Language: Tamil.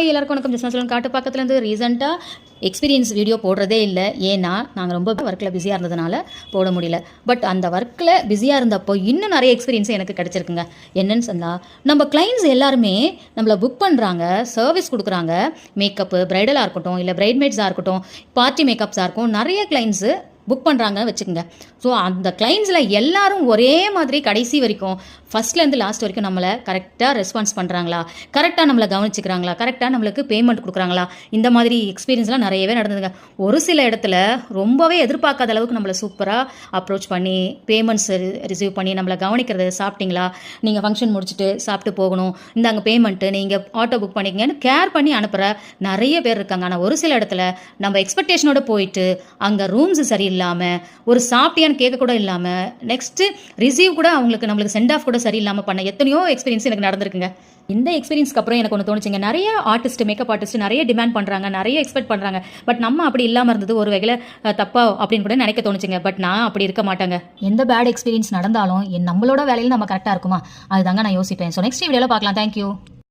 ஹாய் எல்லாருக்கும் வணக்கம். ஜஸ்ட் சொல்லுங்க காட்டு பக்கத்துலேருந்து ரீசெண்டாக எக்ஸ்பீரியன்ஸ் வீடியோ போடுறதே இல்லை. ஏன்னா நாங்கள் ரொம்ப ஒர்க்கில் பிஸியாக இருந்ததுனால போட முடியல. பட் அந்த ஒர்க்கில் பிஸியாக இருந்தப்போ இன்னும் நிறைய எக்ஸ்பீரியன்ஸ் எனக்கு கிடச்சிருக்குங்க. என்னன்னு சொன்னால், நம்ம கிளைண்ட்ஸ் எல்லாருமே நம்மளை புக் பண்ணுறாங்க, சர்வீஸ் கொடுக்குறாங்க. மேக்கப்பு பிரைடலாக இருக்கட்டும், இல்லை பிரைட்மேட்ஸாக இருக்கட்டும், பார்ட்டி மேக்கப்ஸாக இருக்கும், நிறைய கிளைண்ட்ஸு புக் பண்ணுறாங்கன்னு வச்சுக்கோங்க. ஸோ அந்த கிளைண்ட்ஸில் எல்லாரும் ஒரே மாதிரி கடைசி வரைக்கும் ஃபஸ்ட்லேருந்து லாஸ்ட் வரைக்கும் நம்மளை கரெக்டாக ரெஸ்பான்ஸ் பண்ணுறாங்களா, கரெக்டாக நம்மளை கவனிச்சிக்கிறாங்களா, கரெக்டாக நம்மளுக்கு பேமெண்ட் கொடுக்குறாங்களா, இந்த மாதிரி எக்ஸ்பீரியன்ஸ்லாம் நிறையவே நடந்ததுங்க. ஒரு சில இடத்துல ரொம்பவே எதிர்பார்க்காத அளவுக்கு நம்மளை சூப்பராக அப்ரோச் பண்ணி பேமெண்ட்ஸ் ரிசீவ் பண்ணி நம்மளை கவனிக்கிறது. சாப்பிட்டீங்களா, நீங்கள் ஃபங்க்ஷன் முடிச்சுட்டு சாப்பிட்டு போகணும், இந்தாங்க பேமெண்ட்டு, நீங்கள் ஆட்டோ புக் பண்ணிக்கங்கன்னு கேர் பண்ணி அனுப்புகிற நிறைய பேர் இருக்காங்க. ஆனால் ஒரு சில இடத்துல நம்ம எக்ஸ்பெக்டேஷனோட போயிட்டு அங்கே ரூம்ஸ் சரியில்லாமல், ஒரு சாப்பிட்டியான்னு கேட்க கூட இல்லாமல், நெக்ஸ்ட்டு ரிசீவ் கூட நம்மளுக்கு சென்ட் ஆஃப் கூட சரியில்லாமல் பண்ண எத்தனையோ எக்ஸ்பீரியன்ஸ் எனக்கு நடந்திருக்குங்க. இந்த எக்ஸ்பீரியன்ஸ்க்கு அப்புறம் எனக்கு ஒன்று தோணுச்சுங்க, நிறைய ஆர்டிஸ்ட், மேக்கப் ஆர்டிஸ்ட் நிறைய டிமாண்ட் பண்ணுறாங்க, நிறைய எக்ஸ்பெக்ட் பண்ணுறாங்க. பட் நம்ம அப்படி இல்லாமல் இருந்தது ஒரு வகையில் தப்பா அப்படின்னு கூட நினைக்க தோணுச்சுங்க. பட் நான் அப்படி இருக்க மாட்டேங்க. எந்த பேட் எக்ஸ்பீரியன்ஸ் நடந்தாலும் நம்மளோட வேலையில் நம்ம கரெக்டாக இருக்குமா, அதுதாங்க நான் யோசிப்பேன். ஸோ நெக்ஸ்ட் வீடியோவில் பார்க்கலாம். தேங்க்யூ.